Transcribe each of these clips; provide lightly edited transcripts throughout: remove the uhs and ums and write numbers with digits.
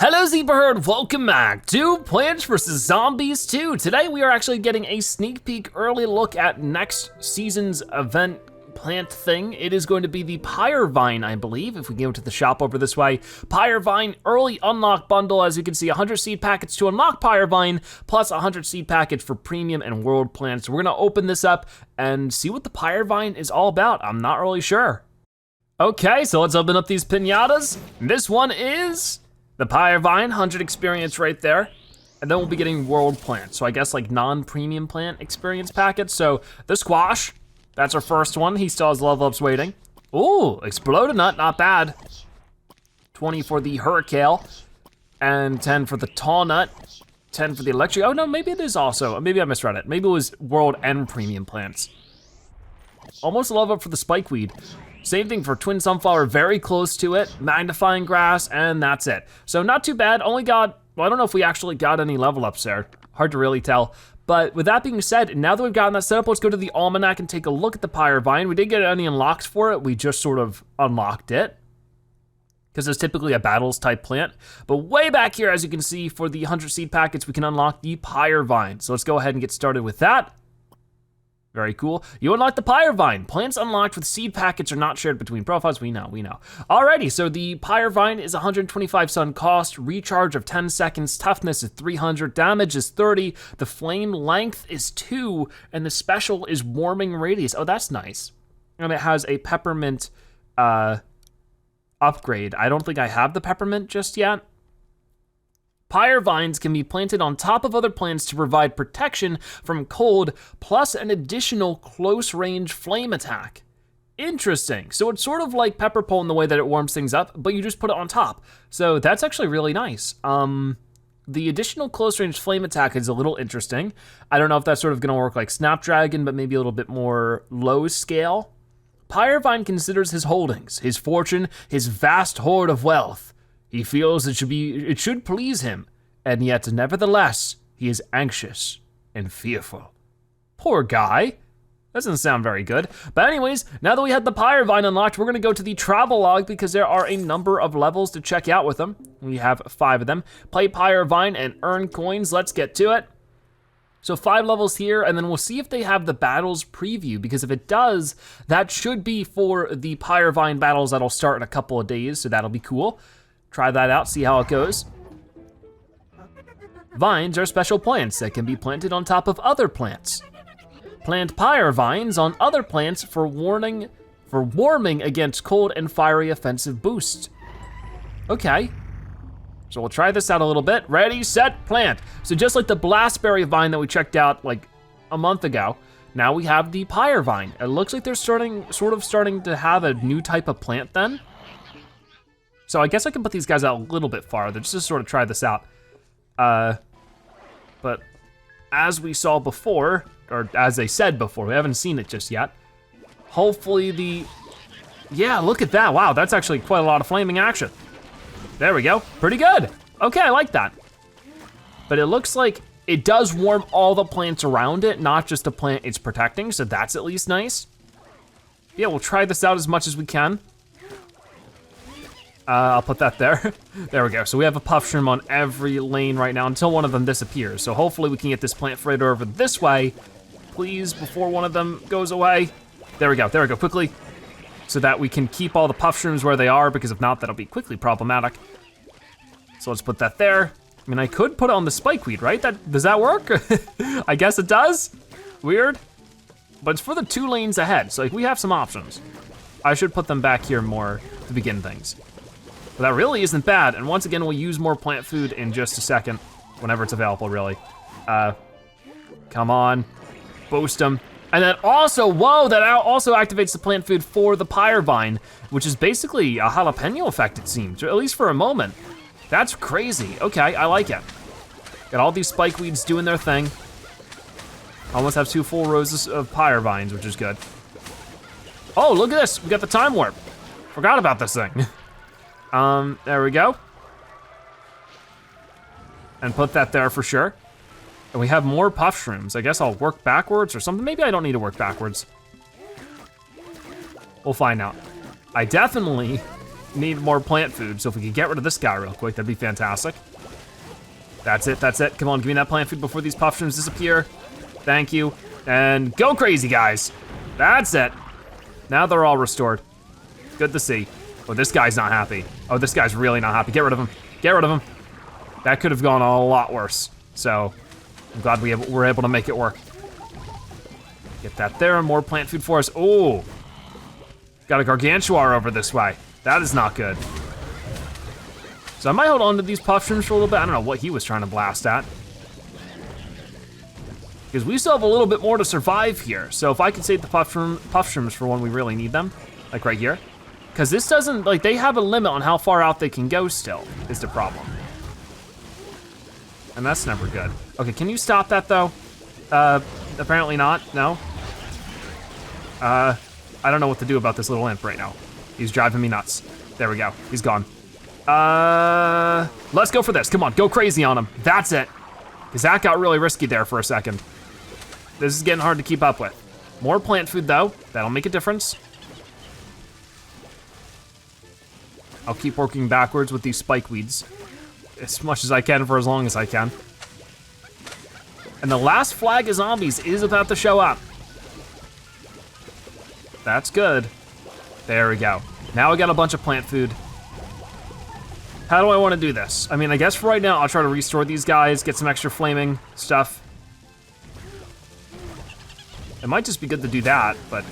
Hello Zebra Herd, welcome back to Plants vs. Zombies 2. Today we are actually getting a sneak peek early look at next season's event plant thing. It is going to be the Pyre Vine, I believe, if we go to the shop over this way. Pyre Vine early unlock bundle, as you can see, 100 seed packets to unlock Pyre Vine, plus 100 seed packets for premium and world plants. So we're gonna open this up and see what the Pyre Vine is all about. I'm not really sure. Okay, so let's open up these pinatas. This one is the Pyre Vine, 100 experience right there. And then we'll be getting world plants. So I guess like non-premium plant experience packets. So the squash, that's our first one. He still has level ups waiting. Ooh, exploded nut, not bad. 20 for the hurricane, and 10 for the tall nut, 10 for the electric. Oh no, maybe it is also, maybe I misread it. Maybe it was world and premium plants. Almost a level up for the spikeweed. Same thing for twin sunflower, very close to it. Magnifying grass, and that's it. So not too bad, only got, well, I don't know if we actually got any level ups there. Hard to really tell. But with that being said, now that we've gotten that set up, let's go to the almanac and take a look at the Pyre Vine. We didn't get any unlocks for it, we just sort of unlocked it, because it's typically a battles type plant. But way back here, as you can see, for the 100 seed packets, we can unlock the Pyre Vine. So let's go ahead and get started with that. Very cool. You unlock the Pyre Vine. Plants unlocked with seed packets are not shared between profiles. We know. Alrighty, so the Pyre Vine is 125 sun cost, recharge of 10 seconds, toughness is 300, damage is 30, the flame length is 2, and the special is warming radius. Oh, that's nice. And it has a peppermint upgrade. I don't think I have the peppermint just yet. Pyre vines can be planted on top of other plants to provide protection from cold, plus an additional close range flame attack. Interesting, so it's sort of like pepper pole in the way that it warms things up, but you just put it on top. So that's actually really nice. The additional close range flame attack is a little interesting. I don't know if that's sort of gonna work like Snapdragon, but maybe a little bit more low scale. Pyre Vine considers his holdings, his fortune, his vast hoard of wealth. He feels it should please him, and yet nevertheless, he is anxious and fearful. Poor guy. Doesn't sound very good. But anyways, now that we have the Pyre Vine unlocked, we're gonna go to the travel log because there are a number of levels to check out with them. We have 5 of them. Play Pyre Vine and earn coins, let's get to it. So 5 levels here, and then we'll see if they have the battles preview, because if it does, that should be for the Pyre Vine battles that'll start in a couple of days, so that'll be cool. Try that out, see how it goes. Vines are special plants that can be planted on top of other plants. Plant Pyre Vines on other plants for warming against cold and fiery offensive boost. Okay, so we'll try this out a little bit. Ready, set, plant. So just like the Blastberry Vine that we checked out like a month ago, now we have the Pyre Vine. It looks like they're sort of starting to have a new type of plant then. So I guess I can put these guys out a little bit farther just to sort of try this out. But as we saw before, or as they said before, we haven't seen it just yet. Hopefully yeah, look at that. Wow, that's actually quite a lot of flaming action. There we go, pretty good. Okay, I like that. But it looks like it does warm all the plants around it, not just the plant it's protecting, so that's at least nice. Yeah, we'll try this out as much as we can. I'll put that there. There we go. So we have a puff shroom on every lane right now until one of them disappears. So hopefully we can get this plant freighter over this way, please, before one of them goes away. There we go, quickly. So that we can keep all the puff shrooms where they are, because if not, that'll be quickly problematic. So let's put that there. I mean, I could put it on the spikeweed, right? Does that work? I guess it does. Weird. But it's for the 2 lanes ahead, so like, we have some options. I should put them back here more to begin things. But that really isn't bad, and once again, we'll use more plant food in just a second, whenever it's available, really. Come on, boost them. And then also, whoa, that also activates the plant food for the Pyre Vine, which is basically a jalapeno effect, it seems, or at least for a moment. That's crazy, okay, I like it. Got all these spikeweeds doing their thing. Almost have 2 full rows of Pyre Vines, which is good. Oh, look at this, we got the time warp. Forgot about this thing. There we go. And put that there for sure. And we have more puff shrooms. I guess I'll work backwards or something. Maybe I don't need to work backwards. We'll find out. I definitely need more plant food. So if we could get rid of this guy real quick, that'd be fantastic. That's it, that's it. Come on, give me that plant food before these puff shrooms disappear. Thank you. And go crazy, guys. That's it. Now they're all restored. Good to see. Oh, this guy's not happy. Oh, this guy's really not happy. Get rid of him. Get rid of him. That could have gone a lot worse. So I'm glad we're able to make it work. Get that there, and more plant food for us. Oh, got a gargantuar over this way. That is not good. So I might hold on to these puff shrooms for a little bit. I don't know what he was trying to blast at. Because we still have a little bit more to survive here. So if I could save the puff shrooms for when we really need them, like right here. Because this doesn't, like, they have a limit on how far out they can go still, is the problem. And that's never good. Okay, can you stop that though? Apparently not, no? I don't know what to do about this little imp right now. He's driving me nuts. There we go, he's gone. Let's go for this, come on, go crazy on him. That's it. Because that got really risky there for a second. This is getting hard to keep up with. More plant food though, that'll make a difference. I'll keep working backwards with these spike weeds as much as I can for as long as I can. And the last flag of zombies is about to show up. That's good. There we go. Now I got a bunch of plant food. How do I want to do this? I mean, I guess for right now, I'll try to restore these guys, get some extra flaming stuff. It might just be good to do that, but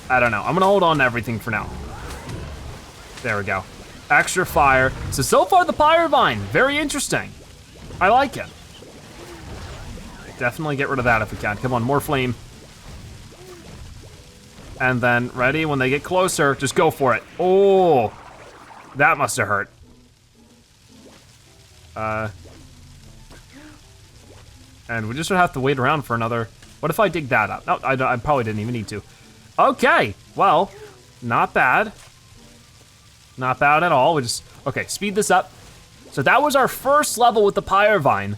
I don't know. I'm gonna hold on to everything for now. There we go. Extra fire. So far the Pyre Vine, very interesting. I like it. Definitely get rid of that if we can. Come on, more flame. And then, ready, when they get closer, just go for it. Oh, that must have hurt. And we just would have to wait around for another. What if I dig that up? No, I probably didn't even need to. Okay, well, not bad. Not bad at all. We just, okay, speed this up. So that was our first level with the Pyre Vine.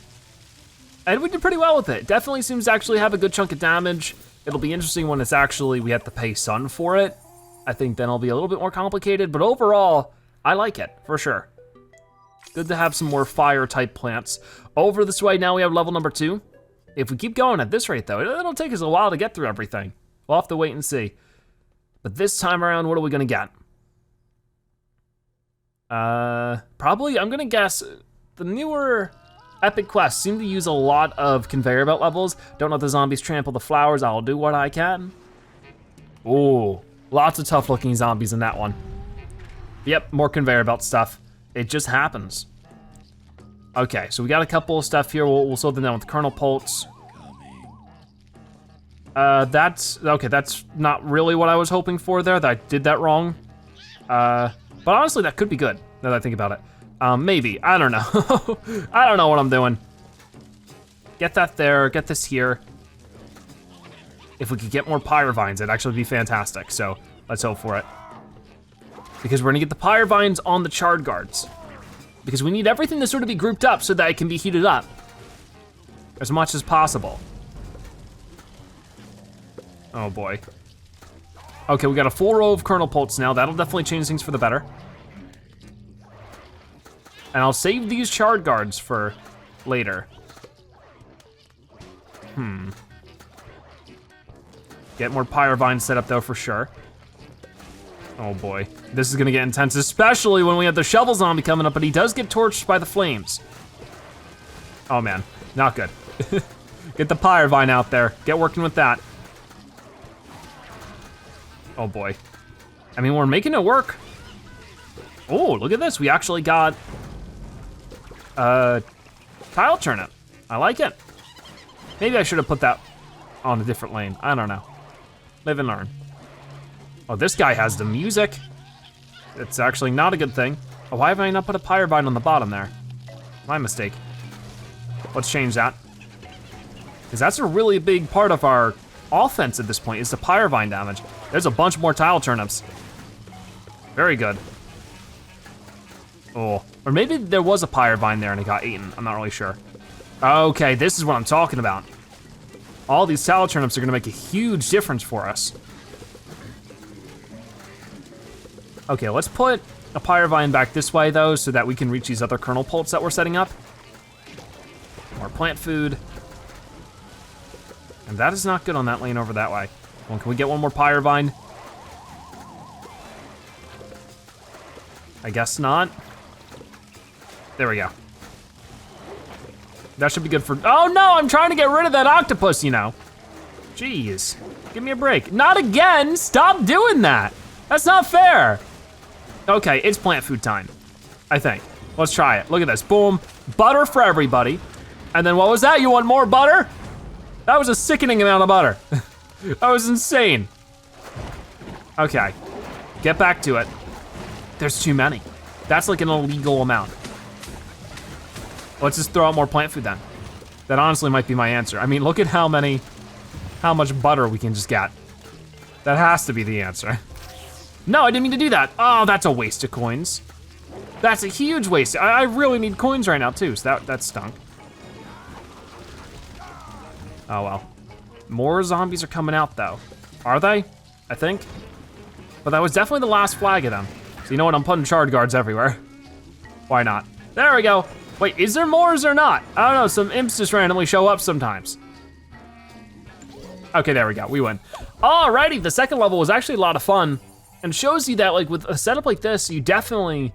And we did pretty well with it. Definitely seems to actually have a good chunk of damage. It'll be interesting when it's actually, we have to pay Sun for it. I think then it'll be a little bit more complicated, but overall, I like it, for sure. Good to have some more fire type plants. Over this way, now we have level number 2. If we keep going at this rate though, it'll take us a while to get through everything. We'll have to wait and see. But this time around, what are we gonna get? Probably, I'm gonna guess, the newer epic quests seem to use a lot of conveyor belt levels. Don't let the zombies trample the flowers, I'll do what I can. Ooh, lots of tough looking zombies in that one. Yep, more conveyor belt stuff. It just happens. Okay, so we got a couple of stuff here. We'll slow them down with kernel pulse. That's not really what I was hoping for there. That I did that wrong. But honestly, that could be good, now that I think about it. Maybe, I don't know. I don't know what I'm doing. Get that there, get this here. If we could get more Pyre Vines, it'd actually be fantastic, so let's hope for it. Because we're gonna get the Pyre Vines on the Charred Guards. Because we need everything to sort of be grouped up so that it can be heated up as much as possible. Oh boy. Okay, we got a full row of kernel pulse now. That'll definitely change things for the better. And I'll save these Charred Guards for later. Get more Pyre Vines set up though for sure. Oh boy, this is gonna get intense, especially when we have the shovel zombie coming up, but he does get torched by the flames. Oh man, not good. Get the Pyre Vine out there, get working with that. Oh boy. I mean, we're making it work. Oh, look at this, we actually got tile turnip. I like it. Maybe I should have put that on a different lane, I don't know. Live and learn. Oh, this guy has the music. It's actually not a good thing. Oh, why have I not put a Pyre Vine on the bottom there? My mistake. Let's change that. Because that's a really big part of our offense at this point, is the Pyre Vine damage. There's a bunch more tile turnips. Very good. Oh, or maybe there was a Pyre Vine there and it got eaten, I'm not really sure. Okay, this is what I'm talking about. All these tile turnips are gonna make a huge difference for us. Okay, let's put a Pyre Vine back this way though, so that we can reach these other kernel pults that we're setting up. More plant food. And that is not good on that lane over that way. Well, can we get one more Pyre Vine? I guess not. There we go. That should be good for, oh no, I'm trying to get rid of that octopus, you know. Jeez, give me a break. Not again, stop doing that. That's not fair. Okay, it's plant food time, I think. Let's try it, look at this, boom. Butter for everybody. And then what was that, you want more butter? That was a sickening amount of butter. That was insane. Okay, get back to it. There's too many. That's like an illegal amount. Let's just throw out more plant food then. That honestly might be my answer. I mean, look at how much butter we can just get. That has to be the answer. No, I didn't mean to do that. Oh, that's a waste of coins. That's a huge waste. I really need coins right now too, so that stunk. Oh well. More zombies are coming out though. Are they? I think. But that was definitely the last flag of them. So you know what, I'm putting shard guards everywhere. Why not? There we go. Wait, is there more or is there not? I don't know, some imps just randomly show up sometimes. Okay, there we go, we win. Alrighty, the second level was actually a lot of fun and shows you that like with a setup like this, you definitely,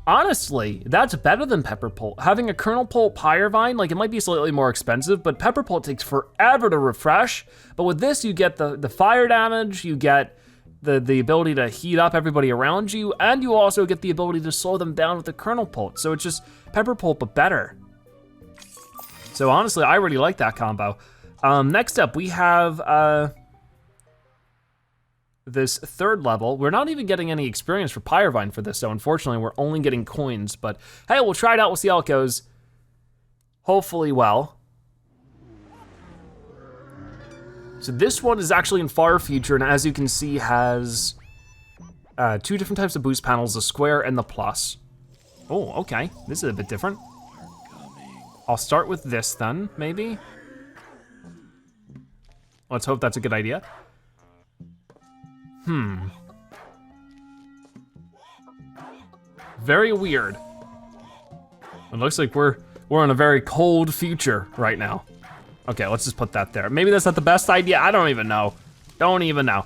honestly, that's better than Pepper Pult. Having a Kernel Pult Pyre Vine, like it might be slightly more expensive, but Pepper Pult takes forever to refresh. But with this, you get the fire damage, you get the ability to heat up everybody around you, and you also get the ability to slow them down with the Kernel Pult. So it's just Pepper Pult, but better. So honestly, I really like that combo. Next up, we have this third level. We're not even getting any experience for Pyre Vine for this, so unfortunately, we're only getting coins, but hey, we'll try it out, we'll see how it goes. Hopefully well. So this one is actually in far future, and as you can see, has two different types of boost panels, the square and the plus. Oh, okay, this is a bit different. I'll start with this then, maybe. Let's hope that's a good idea. Very weird. It looks like we're in a very cold future right now. Okay, let's just put that there. Maybe that's not the best idea, I don't even know. Don't even know.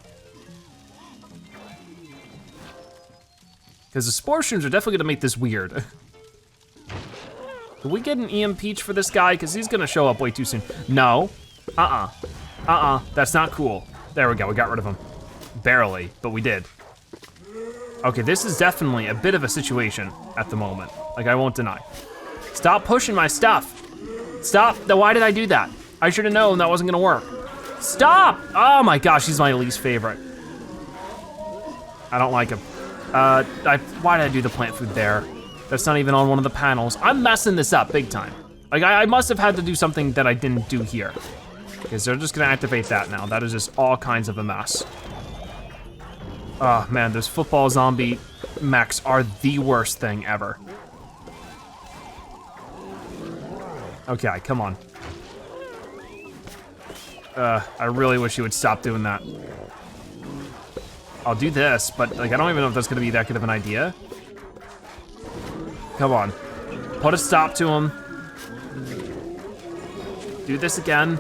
Because the spore shrooms are definitely gonna make this weird. Can we get an EM Peach for this guy? Because he's gonna show up way too soon. No, that's not cool. There we go, we got rid of him. Barely, but we did. Okay, this is definitely a bit of a situation at the moment. Like, I won't deny. Stop pushing my stuff. Stop, why did I do that? I should have known that wasn't gonna work. Stop! Oh my gosh, he's my least favorite. I don't like him. Why did I do the plant food there? That's not even on one of the panels. I'm messing this up big time. Like, I must have had to do something that I didn't do here. Because they're just gonna activate that now. That is just all kinds of a mess. Oh man, those football zombie mechs are the worst thing ever. Okay, come on. I really wish you would stop doing that. I'll do this, but like I don't even know if that's gonna be that good of an idea. Come on, put a stop to him. Do this again.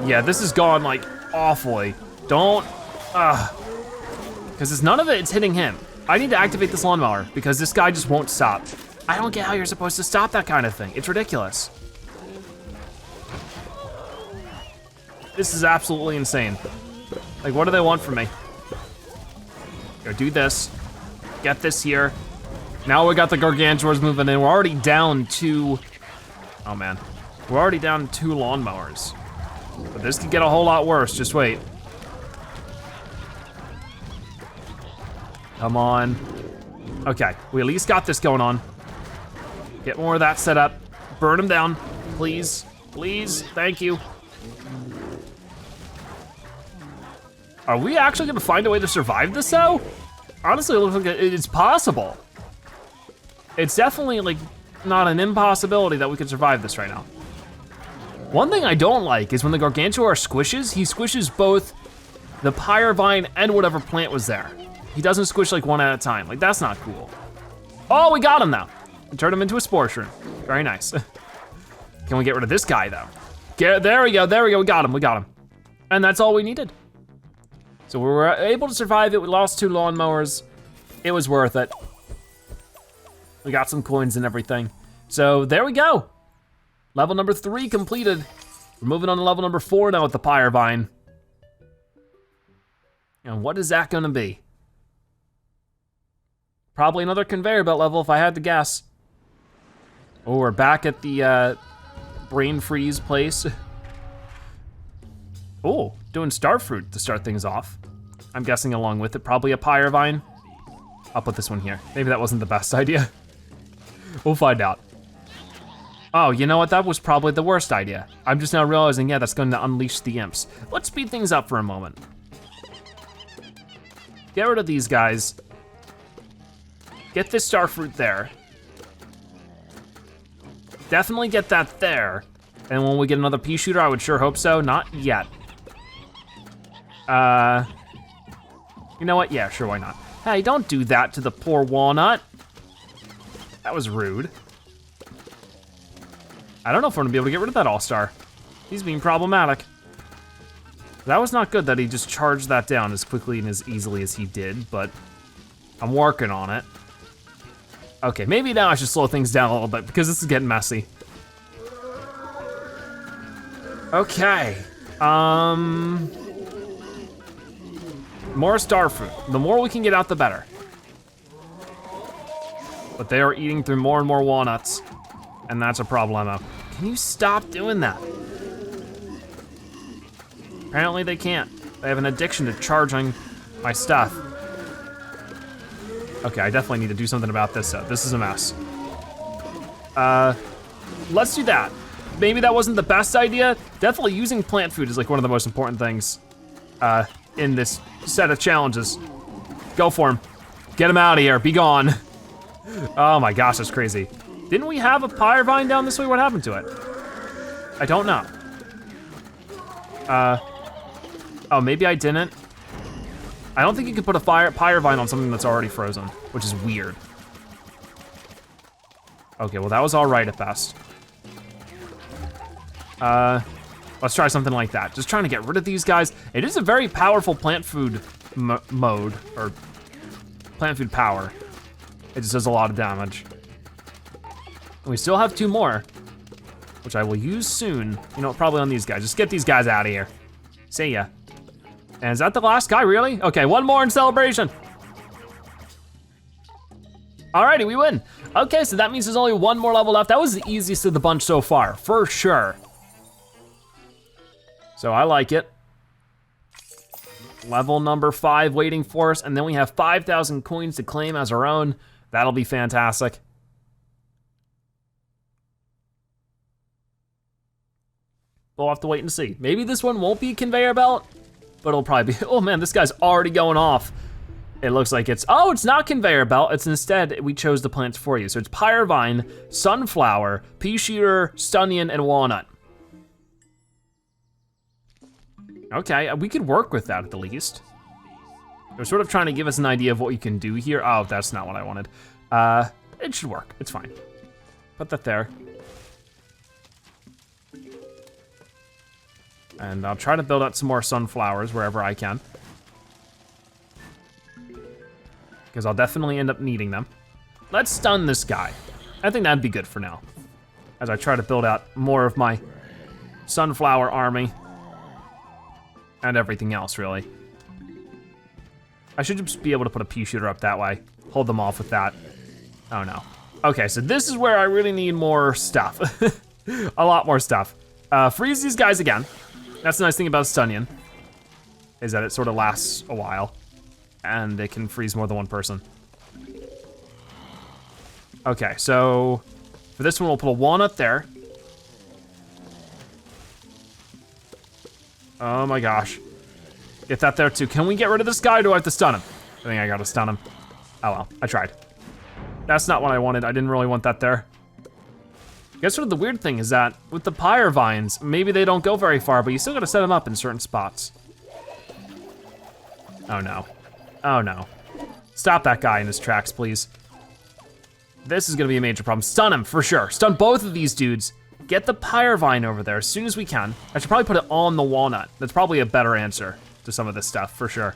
Yeah, this has gone like awfully. Don't, because it's none of it's hitting him. I need to activate this lawnmower because this guy just won't stop. I don't get how you're supposed to stop that kind of thing. It's ridiculous. This is absolutely insane. Like, what do they want from me? Go do this, get this here. Now we got the Gargantuars moving in. We're already down to, oh man. We're already down 2 lawnmowers. But this could get a whole lot worse, just wait. Come on. Okay, we at least got this going on. Get more of that set up. Burn them down, please. Please, thank you. Are we actually gonna find a way to survive this though? Honestly, it looks like it's possible. It's definitely like not an impossibility that we could survive this right now. One thing I don't like is when the Gargantuar squishes, he squishes both the Pyre Vine and whatever plant was there. He doesn't squish like one at a time. Like, that's not cool. Oh, we got him now. Turned him into a spore shroom. Very nice. Can we get rid of this guy though? There we go, we got him. And that's all we needed. So we were able to survive it. We lost 2 lawnmowers. It was worth it. We got some coins and everything. So there we go. Level number 3 completed. We're moving on to level number 4 now with the Pyre Vine. And what is that gonna be? Probably another conveyor belt level if I had to guess. Oh, we're back at the brain freeze place. Oh, doing starfruit to start things off. I'm guessing along with it, probably a Pyre Vine. I'll put this one here. Maybe that wasn't the best idea. We'll find out. Oh, you know what? That was probably the worst idea. I'm just now realizing, yeah, that's going to unleash the imps. Let's speed things up for a moment. Get rid of these guys. Get this starfruit there. Definitely get that there. And when we get another pea shooter, I would sure hope so. Not yet. You know what? Yeah, sure, why not? Hey, don't do that to the poor walnut. That was rude. I don't know if we're gonna be able to get rid of that all-star. He's being problematic. That was not good that he just charged that down as quickly and as easily as he did, but I'm working on it. Okay, maybe now I should slow things down a little bit because this is getting messy. Okay, more starfruit. The more we can get out, the better. But they are eating through more and more walnuts, and that's a problemo. Can you stop doing that? Apparently they can't. They have an addiction to charging my stuff. Okay, I definitely need to do something about this. This is a mess. Let's do that. Maybe that wasn't the best idea. Definitely using plant food is like one of the most important things in this set of challenges. Go for him. Get him out of here, be gone. Oh my gosh, that's crazy. Didn't we have a Pyre Vine down this way? What happened to it? I don't know. Oh, maybe I didn't. I don't think you could put a Pyre Vine on something that's already frozen, which is weird. Okay, well that was all right at best. Let's try something like that. Just trying to get rid of these guys. It is a very powerful plant food mode, or plant food power. It just does a lot of damage. And we still have 2 more, which I will use soon. You know, probably on these guys. Just get these guys out of here. See ya. And is that the last guy, really? Okay, 1 more in celebration. Alrighty, we win. Okay, so that means there's only 1 more level left. That was the easiest of the bunch so far, for sure. So I like it. Level number 5 waiting for us, and then we have 5,000 coins to claim as our own. That'll be fantastic. We'll have to wait and see. Maybe this one won't be conveyor belt, but it'll probably be, oh man, this guy's already going off. It looks like it's, oh, it's not conveyor belt. It's instead, we chose the plants for you. So it's Pyre Vine, sunflower, pea shooter, stunnion, and walnut. Okay, we could work with that at the least. They're sort of trying to give us an idea of what you can do here. Oh, that's not what I wanted. It should work, it's fine. Put that there. And I'll try to build out some more sunflowers wherever I can. Because I'll definitely end up needing them. Let's stun this guy. I think that'd be good for now. As I try to build out more of my sunflower army. And everything else, really. I should just be able to put a pea shooter up that way. Hold them off with that. Oh no. Okay, so this is where I really need more stuff. A lot more stuff. Freeze these guys again. That's the nice thing about Stunnion, is that it sort of lasts a while, and it can freeze more than 1 person. Okay, so for this one, we'll put a walnut there. Oh my gosh. Get that there too. Can we get rid of this guy, or do I have to stun him? I think I gotta stun him. Oh well, I tried. That's not what I wanted. I didn't really want that there. I guess sort of the weird thing is that with the Pyre Vines, maybe they don't go very far, but you still gotta set them up in certain spots. Oh no, oh no. Stop that guy in his tracks, please. This is gonna be a major problem. Stun him, for sure. Stun both of these dudes. Get the Pyre Vine over there as soon as we can. I should probably put it on the walnut. That's probably a better answer to some of this stuff, for sure.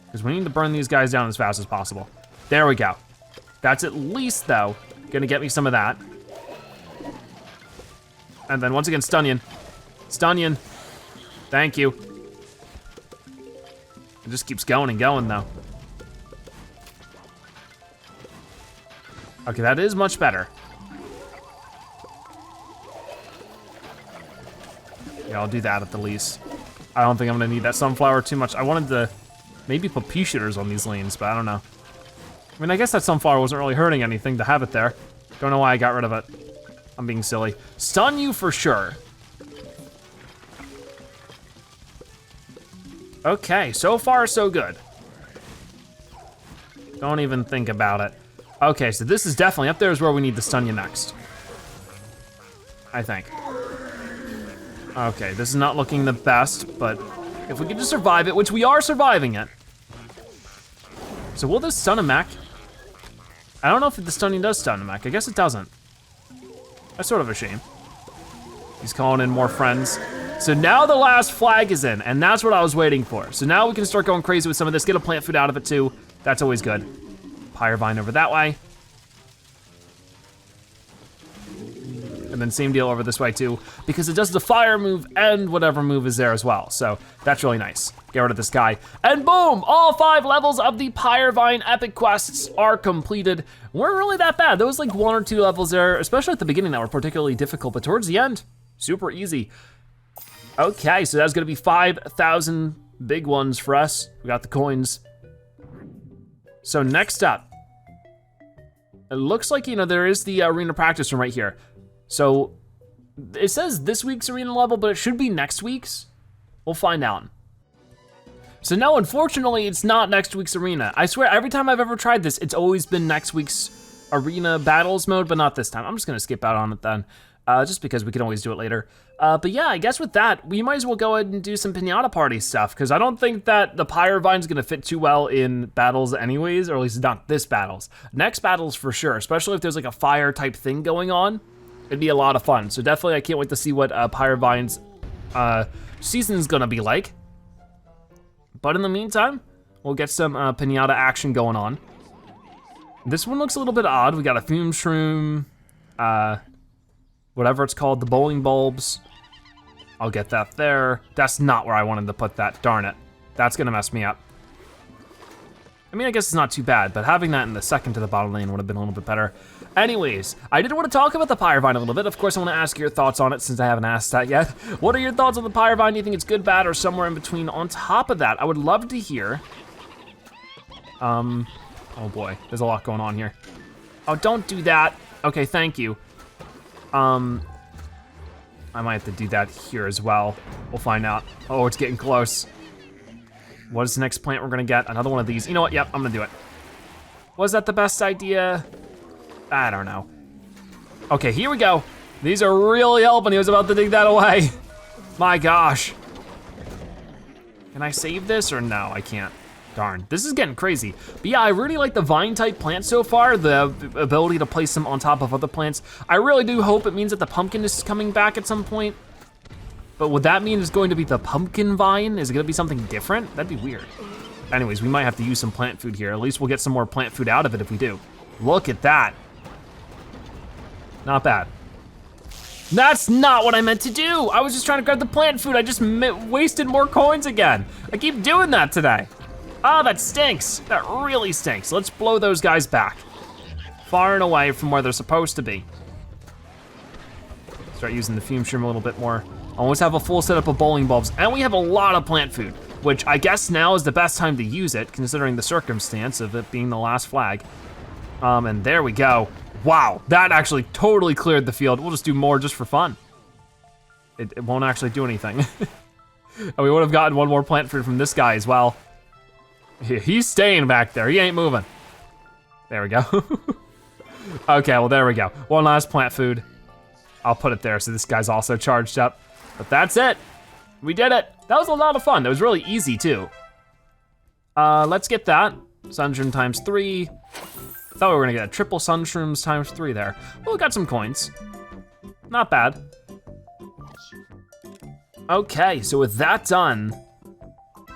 Because we need to burn these guys down as fast as possible. There we go. That's at least, though, gonna get me some of that. And then once again, Stunyon. Stunyon. Thank you. It just keeps going and going, though. Okay, that is much better. Yeah, I'll do that at the least. I don't think I'm gonna need that sunflower too much. I wanted to maybe put pea shooters on these lanes, but I don't know. I mean, I guess that sunflower wasn't really hurting anything to have it there. Don't know why I got rid of it. I'm being silly. Stun you for sure. Okay, so far so good. Don't even think about it. Okay, so this is definitely up there is where we need to stun you next. I think. Okay, this is not looking the best, but if we could just survive it, which we are surviving it. So will this stun a mech? I don't know if the stunning does stun a mech. I guess it doesn't. That's sort of a shame. He's calling in more friends. So now the last flag is in, and that's what I was waiting for. So now we can start going crazy with some of this, get a plant food out of it too. That's always good. Pyre Vine over that way. And then same deal over this way too, because it does the fire move and whatever move is there as well. So that's really nice. Get rid of this guy. And boom, all 5 levels of the Pyre Vine epic quests are completed. Weren't really that bad. There was like 1 or 2 levels there, especially at the beginning that were particularly difficult, but towards the end, super easy. Okay, so that's gonna be 5,000 big ones for us. We got the coins. So next up, it looks like, you know, there is the arena practice room right here. So it says this week's arena level, but it should be next week's. We'll find out. So no, unfortunately, it's not next week's arena. I swear, every time I've ever tried this, it's always been next week's arena battles mode, but not this time. I'm just gonna skip out on it then, just because we can always do it later. But yeah, I guess with that, we might as well go ahead and do some Pinata Party stuff, because I don't think that the Pyre Vine's gonna fit too well in battles anyways, or at least not this battles. Next battles for sure, especially if there's like a fire type thing going on. It'd be a lot of fun. So definitely I can't wait to see what Pyre Vine's season's gonna be like. But in the meantime, we'll get some Pinata action going on. This one looks a little bit odd. We got a fume shroom, whatever it's called, the bowling bulbs. I'll get that there. That's not where I wanted to put that, darn it. That's gonna mess me up. I mean, I guess it's not too bad, but having that in the second to the bottom lane would have been a little bit better. Anyways, I did want to talk about the Pyre Vine a little bit. Of course, I want to ask your thoughts on it since I haven't asked that yet. What are your thoughts on the Pyre Vine? Do you think it's good, bad, or somewhere in between? On top of that, I would love to hear. Oh boy, there's a lot going on here. Oh, don't do that. Okay, thank you. I might have to do that here as well. We'll find out. Oh, it's getting close. What is the next plant we're gonna get? Another one of these. You know what, yep, I'm gonna do it. Was that the best idea? I don't know. Okay, here we go. These are really helping. He was about to dig that away. My gosh. Can I save this or no, I can't. Darn, this is getting crazy. But yeah, I really like the vine type plant so far, the ability to place them on top of other plants. I really do hope it means that the pumpkin is coming back at some point. But would that mean it's going to be the pumpkin vine? Is it gonna be something different? That'd be weird. Anyways, we might have to use some plant food here. At least we'll get some more plant food out of it if we do. Look at that. Not bad. That's not what I meant to do. I was just trying to grab the plant food. I just wasted more coins again. I keep doing that today. Oh, that stinks. That really stinks. Let's blow those guys back. Far and away from where they're supposed to be. Start using the fume shroom a little bit more. Almost have a full setup of bowling bulbs, and we have a lot of plant food, which I guess now is the best time to use it, considering the circumstance of it being the last flag. And there we go. Wow, that actually totally cleared the field. We'll just do more just for fun. It won't actually do anything. And we would have gotten one more plant food from this guy as well. He's staying back there, he ain't moving. There we go. Okay, well there we go. One last plant food. I'll put it there so this guy's also charged up. But that's it. We did it. That was a lot of fun. That was really easy too. Let's get that. Sunshroom times 3. I thought we were gonna get a triple sunshrooms times 3 there. Well, we got some coins. Not bad. Okay, so with that done,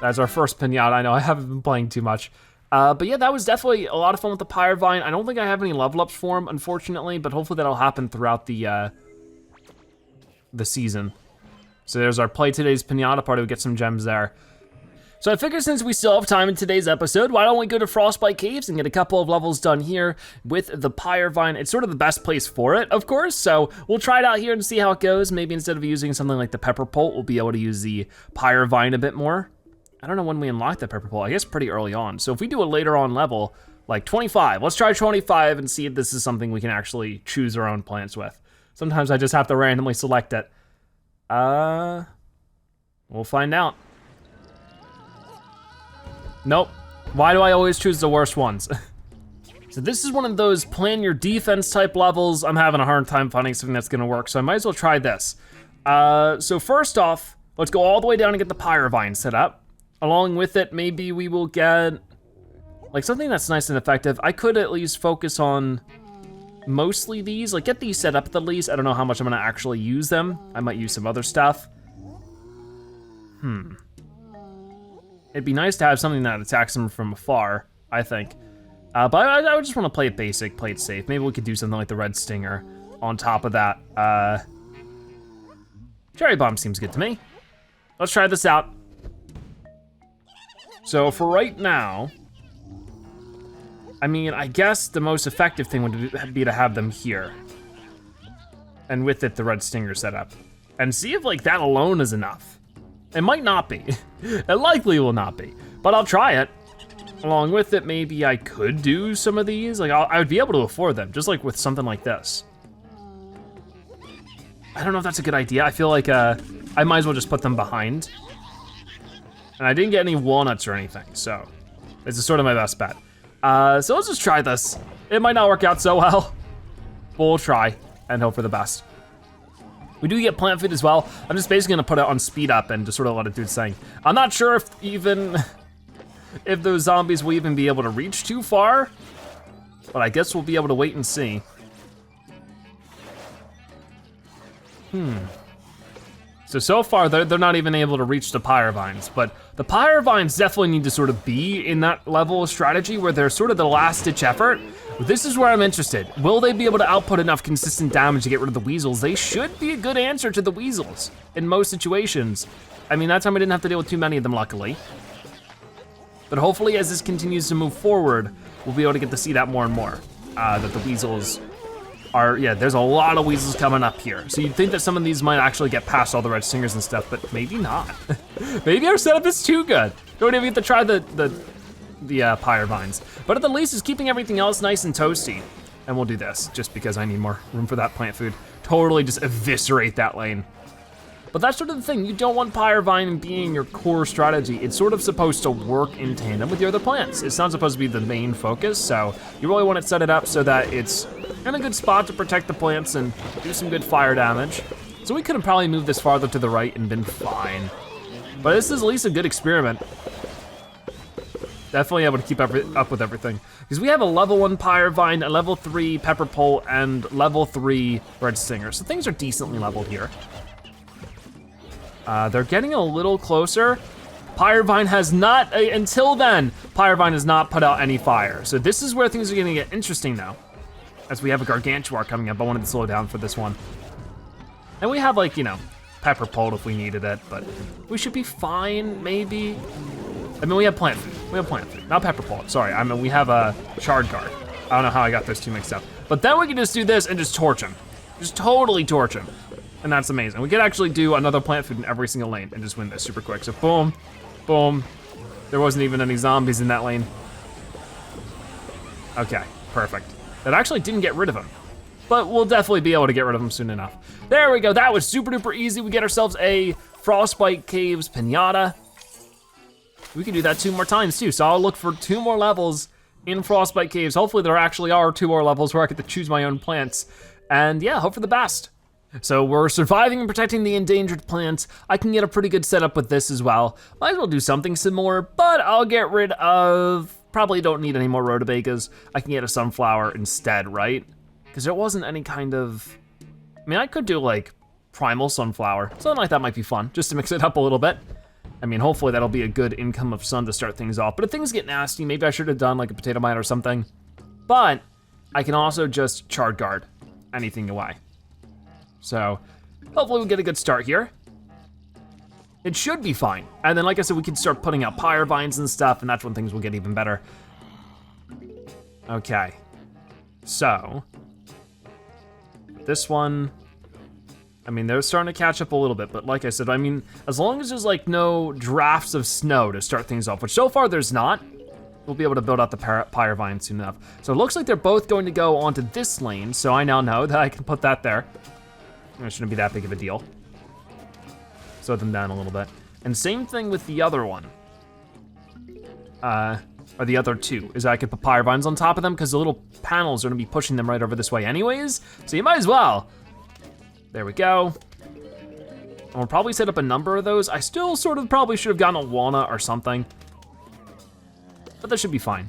that's our first Pinata. I know I haven't been playing too much. But yeah, that was definitely a lot of fun with the Pyre Vine. I don't think I have any level ups for him, unfortunately, but hopefully that'll happen throughout the season. So there's our play today's Pinata party, we get some gems there. So I figured since we still have time in today's episode, why don't we go to Frostbite Caves and get a couple of levels done here with the Pyre Vine. It's sort of the best place for it, of course, so we'll try it out here and see how it goes. Maybe instead of using something like the Pepper Pult, we'll be able to use the Pyre Vine a bit more. I don't know when we unlock the Pepper Pult, I guess pretty early on. So if we do a later on level, like 25, let's try 25 and see if this is something we can actually choose our own plants with. Sometimes I just have to randomly select it. We'll find out. Nope. Why do I always choose the worst ones? So this is one of those plan your defense type levels. I'm having a hard time finding something that's gonna work, so I might as well try this. So first off, let's go all the way down and get the Pyre Vine set up. Along with it, maybe we will get like something that's nice and effective. I could at least focus on mostly these, like get these set up at the least. I don't know how much I'm gonna actually use them. I might use some other stuff. It'd be nice to have something that attacks them from afar, I think. But I would just wanna play it basic, play it safe. Maybe we could do something like the Red Stinger on top of that. Cherry Bomb seems good to me. Let's try this out. So for right now, I mean, I guess the most effective thing would be to have them here. And with it, the Red Stinger set up. And see if like that alone is enough. It might not be. It likely will not be, but I'll try it. Along with it, maybe I could do some of these. Like I would be able to afford them, just like with something like this. I don't know if that's a good idea. I feel like I might as well just put them behind. And I didn't get any walnuts or anything, so this is sort of my best bet. So let's just try this. It might not work out so well, but we'll try and hope for the best. We do get plant food as well. I'm just basically gonna put it on speed up and just sort of let it do its thing. I'm not sure if those zombies will even be able to reach too far, but I guess we'll be able to wait and see. So far, they're not even able to reach the Pyre Vines, but the Pyre Vines definitely need to sort of be in that level of strategy where they're sort of the last ditch effort. This is where I'm interested. Will they be able to output enough consistent damage to get rid of the weasels? They should be a good answer to the weasels in most situations. I mean, that time I didn't have to deal with too many of them, luckily. But hopefully as this continues to move forward, we'll be able to get to see that more and more, that the weasels are, yeah, there's a lot of weasels coming up here. So you'd think that some of these might actually get past all the Red Stingers and stuff, but maybe not. Maybe our setup is too good. Don't even get to try the Pyre Vines. But at the least, it's keeping everything else nice and toasty. And we'll do this, just because I need more room for that plant food. Totally just eviscerate that lane. But that's sort of the thing, you don't want Pyre Vine being your core strategy. It's sort of supposed to work in tandem with your other plants. It's not supposed to be the main focus, so you really want to set it up so that it's in a good spot to protect the plants and do some good fire damage. So we could have probably moved this farther to the right and been fine. But this is at least a good experiment. Definitely able to keep up with everything. Because we have a level 1 Pyre Vine, a level 3 Pepper Pole, and level 3 Red Stinger. So things are decently leveled here. They're getting a little closer. Pyre Vine has not, until then, Pyre Vine has not put out any fire. So this is where things are gonna get interesting now. As we have a Gargantuar coming up, I wanted to slow down for this one. And we have like, you know, Pepper Pole if we needed it, but we should be fine, maybe. I mean, we have plant food. We have plant food, not Pepper Pole, sorry. I mean, we have a Shard Guard. I don't know how I got those two mixed up. But then we can just do this and just torch him. Just totally torch him. And that's amazing. We could actually do another plant food in every single lane and just win this super quick. So boom, boom. There wasn't even any zombies in that lane. Okay, perfect. That actually didn't get rid of him, but we'll definitely be able to get rid of him soon enough. There we go, that was super duper easy. We get ourselves a Frostbite Caves Pinata. We can do that 2 more times too, so I'll look for 2 more levels in Frostbite Caves. Hopefully there actually are 2 more levels where I get to choose my own plants. And yeah, hope for the best. So we're surviving and protecting the endangered plants. I can get a pretty good setup with this as well. Might as well do something similar, but I'll get rid of, probably don't need any more rutabagas. I can get a sunflower instead, right? Because there wasn't any kind of, I mean, I could do like primal sunflower. Something like that might be fun, just to mix it up a little bit. I mean, hopefully that'll be a good income of sun to start things off. But if things get nasty, maybe I should have done like a potato mine or something. But I can also just chard guard anything away. So hopefully we'll get a good start here. It should be fine. And then like I said, we can start putting out pyre vines and stuff, and that's when things will get even better. Okay, so this one, I mean, they're starting to catch up a little bit, but like I said, I mean, as long as there's like no drafts of snow to start things off, which so far there's not, we'll be able to build out the pyre vine soon enough. So it looks like they're both going to go onto this lane, so I now know that I can put that there. It shouldn't be that big of a deal. Slow them down a little bit. And same thing with the other one. Or the other two, is I could put pyre vines on top of them because the little panels are gonna be pushing them right over this way anyways, so you might as well. There we go. And we'll probably set up a number of those. I still sort of probably should have gotten a walnut or something, but that should be fine.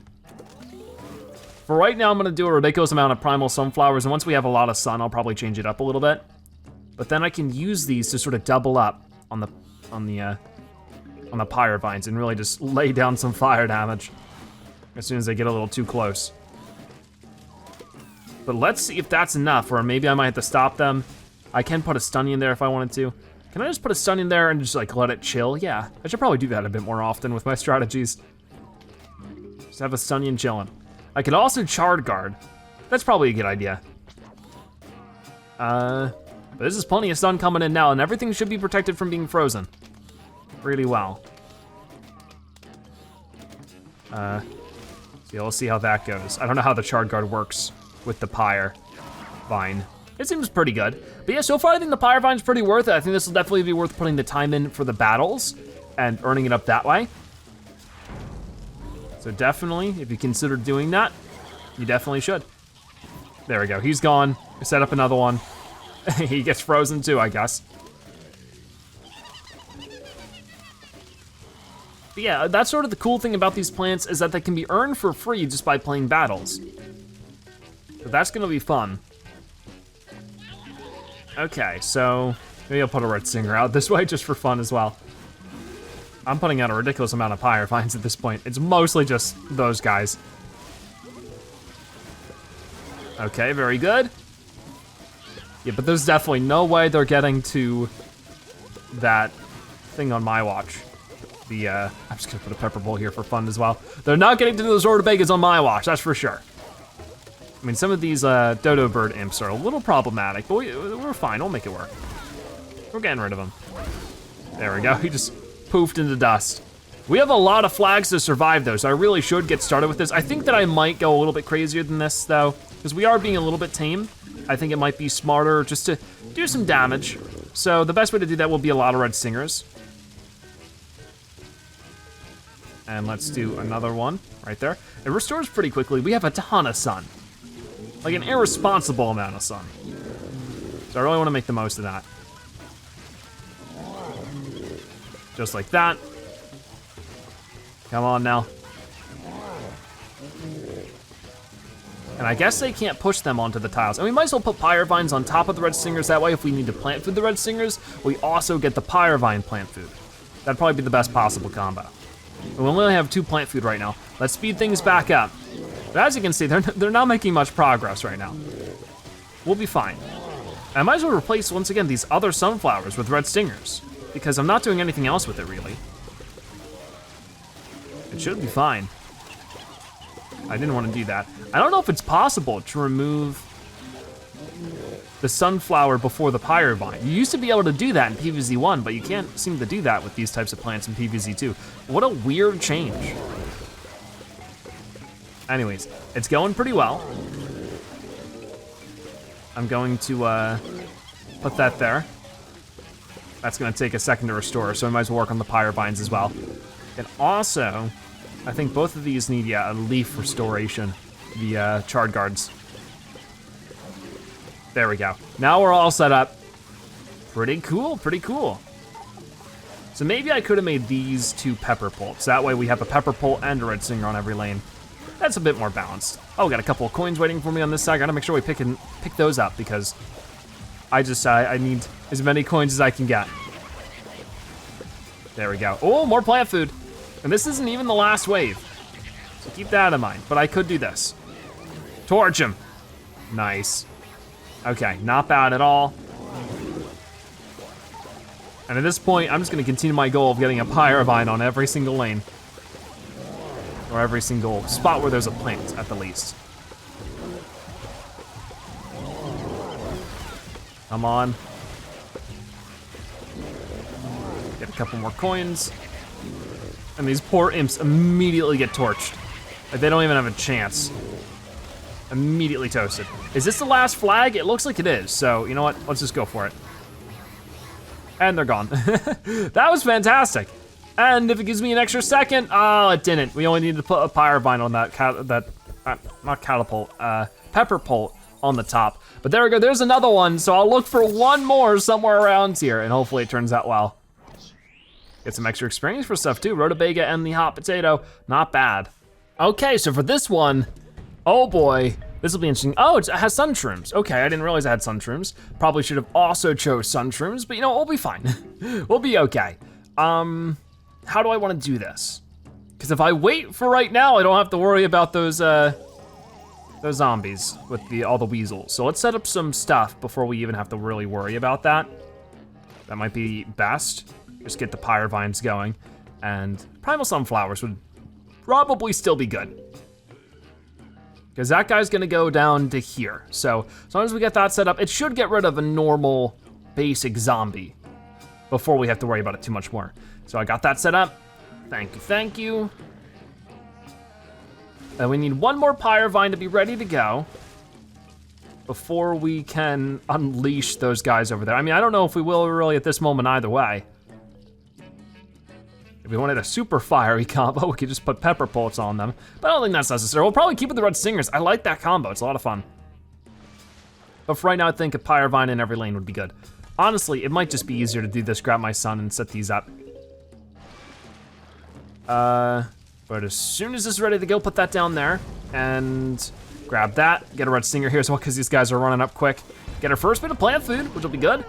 For right now, I'm gonna do a ridiculous amount of primal sunflowers, and once we have a lot of sun, I'll probably change it up a little bit. But then I can use these to sort of double up on the pyre vines and really just lay down some fire damage as soon as they get a little too close. But let's see if that's enough, or maybe I might have to stop them. I can put a stun in there if I wanted to. Can I just put a stun in there and just like let it chill? Yeah, I should probably do that a bit more often with my strategies. Just have a stun chilling. I could also chard guard. That's probably a good idea. But this is plenty of sun coming in now, and everything should be protected from being frozen really well. So yeah, we'll see how that goes. I don't know how the chard guard works with the pyre vine. It seems pretty good. But yeah, so far I think the pyre vine's pretty worth it. I think this will definitely be worth putting the time in for the battles and earning it up that way. So definitely, if you consider doing that, you definitely should. There we go, he's gone. Set up another one. He gets frozen too, I guess. But yeah, that's sort of the cool thing about these plants, is that they can be earned for free just by playing battles. So that's gonna be fun. Okay, so maybe I'll put a red singer out this way just for fun as well. I'm putting out a ridiculous amount of pyre vines at this point. It's mostly just those guys. Okay, very good. Yeah, but there's definitely no way they're getting to that thing on my watch. I'm just gonna put a pepper bowl here for fun as well. They're not getting to those rutabagas on my watch, that's for sure. I mean, some of these dodo bird imps are a little problematic, but we're fine, we'll make it work. We're getting rid of them. There we go, he just poofed into dust. We have a lot of flags to survive though, so I really should get started with this. I think that I might go a little bit crazier than this though, because we are being a little bit tame. I think it might be smarter just to do some damage. So the best way to do that will be a lot of red singers. And let's do another one right there. It restores pretty quickly. We have a ton of sun. Like an irresponsible amount of sun. So I really wanna make the most of that. Just like that. Come on now. And I guess they can't push them onto the tiles. And we might as well put pyre vines on top of the red singers. That way, if we need to plant food the red singers, we also get the pyre vine plant food. That'd probably be the best possible combo. And we only have 2 plant food right now. Let's speed things back up. But as you can see, they're not making much progress right now. We'll be fine. I might as well replace, once again, these other sunflowers with red stingers, because I'm not doing anything else with it, really. It should be fine. I didn't want to do that. I don't know if it's possible to remove the sunflower before the pyre vine. You used to be able to do that in PvZ1, but you can't seem to do that with these types of plants in PvZ2. What a weird change. Anyways, it's going pretty well. I'm going to put that there. That's gonna take a second to restore, so I might as well work on the pyre vines as well. And also, I think both of these need, yeah, a leaf restoration, the chard guards. There we go. Now we're all set up. Pretty cool, pretty cool. So maybe I could have made these 2 pepper pults. That way we have a pepper pult and a red singer on every lane. That's a bit more balanced. Oh, got a couple of coins waiting for me on this side. Gotta make sure we pick those up because I need as many coins as I can get. There we go. Oh, more plant food. And this isn't even the last wave. So keep that in mind, but I could do this. Torch him. Nice. Okay, not bad at all. And at this point, I'm just gonna continue my goal of getting a Pyre Vine on every single lane. Or every single spot where there's a plant, at the least. Come on. Get a couple more coins. And these poor imps immediately get torched. Like, they don't even have a chance. Immediately toasted. Is this the last flag? It looks like it is, so you know what? Let's just go for it. And they're gone. That was fantastic. And if it gives me an extra second, oh, it didn't. We only needed to put a Pyre Vine on that, not catapult, pepper pult on the top. But there we go, there's another one, so I'll look for one more somewhere around here, and hopefully it turns out well. Get some extra experience for stuff too. Rutabaga and the hot potato, not bad. Okay, so for this one, oh boy, this will be interesting. Oh, it has sun shrooms. Okay, I didn't realize I had sun shrooms. Probably should have also chose sun shrooms, but you know, we'll be fine. We'll be okay. How do I wanna do this? Because if I wait for right now, I don't have to worry about those zombies with all the weasels. So let's set up some stuff before we even have to really worry about that. That might be best. Just get the Pyre Vines going. And Primal Sunflowers would probably still be good. Because that guy's gonna go down to here. So as long as we get that set up, it should get rid of a normal basic zombie before we have to worry about it too much more. So I got that set up. Thank you, thank you. And we need one more Pyre Vine to be ready to go before we can unleash those guys over there. I mean, I don't know if we will really at this moment either way. If we wanted a super fiery combo, we could just put pepper pults on them, but I don't think that's necessary. We'll probably keep with the red singers. I like that combo, it's a lot of fun. But for right now, I think a Pyre Vine in every lane would be good. Honestly, it might just be easier to do this, grab my son and set these up. But as soon as it's ready to go, put that down there and grab that. Get a red stinger here as well, because these guys are running up quick. Get our first bit of plant food, which will be good.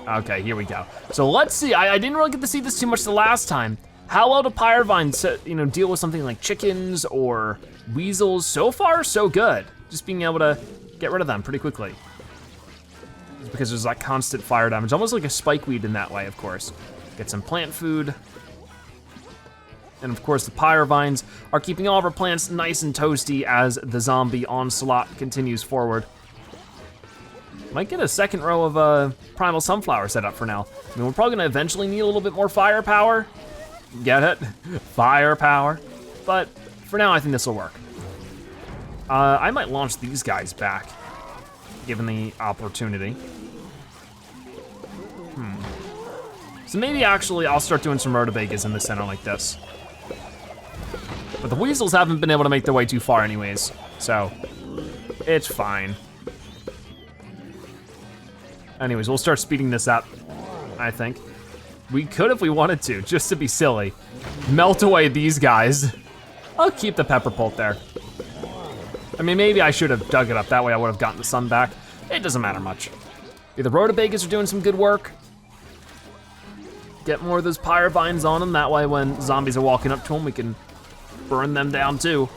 Okay, here we go. So let's see, I didn't really get to see this too much the last time. How well do Pyre Vines, deal with something like chickens or weasels? So far, so good. Just being able to get rid of them pretty quickly. Just because there's that constant fire damage, almost like a spike weed in that way, of course. Get some plant food. And of course, the Pyre Vines are keeping all of our plants nice and toasty as the zombie onslaught continues forward. Might get a second row of Primal Sunflower set up for now. I mean, we're probably gonna eventually need a little bit more firepower. Get it? Firepower. But for now, I think this will work. I might launch these guys back, given the opportunity. So maybe actually I'll start doing some rutabagas in the center like this. But the weasels haven't been able to make their way too far anyways, so it's fine. Anyways, we'll start speeding this up, I think. We could if we wanted to, just to be silly. Melt away these guys. I'll keep the pepper pult there. I mean, maybe I should have dug it up, that way I would have gotten the sun back. It doesn't matter much. The rutabagas are doing some good work. Get more of those Pyre Vines on them, that way when zombies are walking up to them, we can burn them down too.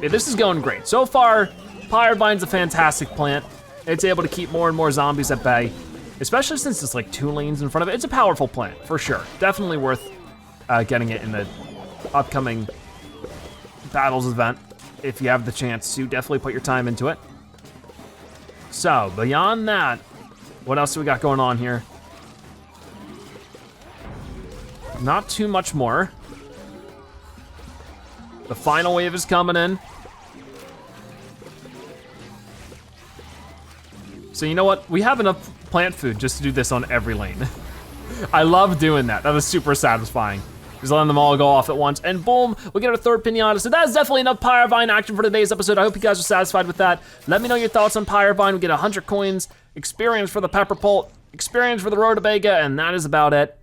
Yeah, this is going great. So far, Pyre Vine's a fantastic plant. It's able to keep more and more zombies at bay, especially since it's like 2 lanes in front of it. It's a powerful plant, for sure. Definitely worth getting it in the upcoming battles event. If you have the chance to, definitely put your time into it. So, beyond that, what else do we got going on here? Not too much more. The final wave is coming in. So you know what? We have enough plant food just to do this on every lane. I love doing that. That was super satisfying. Just letting them all go off at once, and boom, we get our third Pinata. So that is definitely enough Pyre Vine action for today's episode. I hope you guys are satisfied with that. Let me know your thoughts on Pyre Vine. We get 100 coins, experience for the pepper pult, experience for the rutabaga, and that is about it.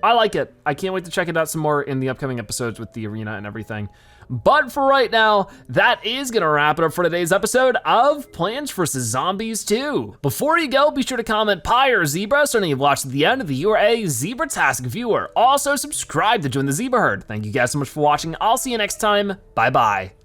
I like it. I can't wait to check it out some more in the upcoming episodes with the arena and everything. But for right now, that is gonna wrap it up for today's episode of Plants vs. Zombies 2. Before you go, be sure to comment Pyre or Zebra so you've watched to the end if you are a Zebra Task viewer. Also, subscribe to join the Zebra Herd. Thank you guys so much for watching. I'll see you next time. Bye-bye.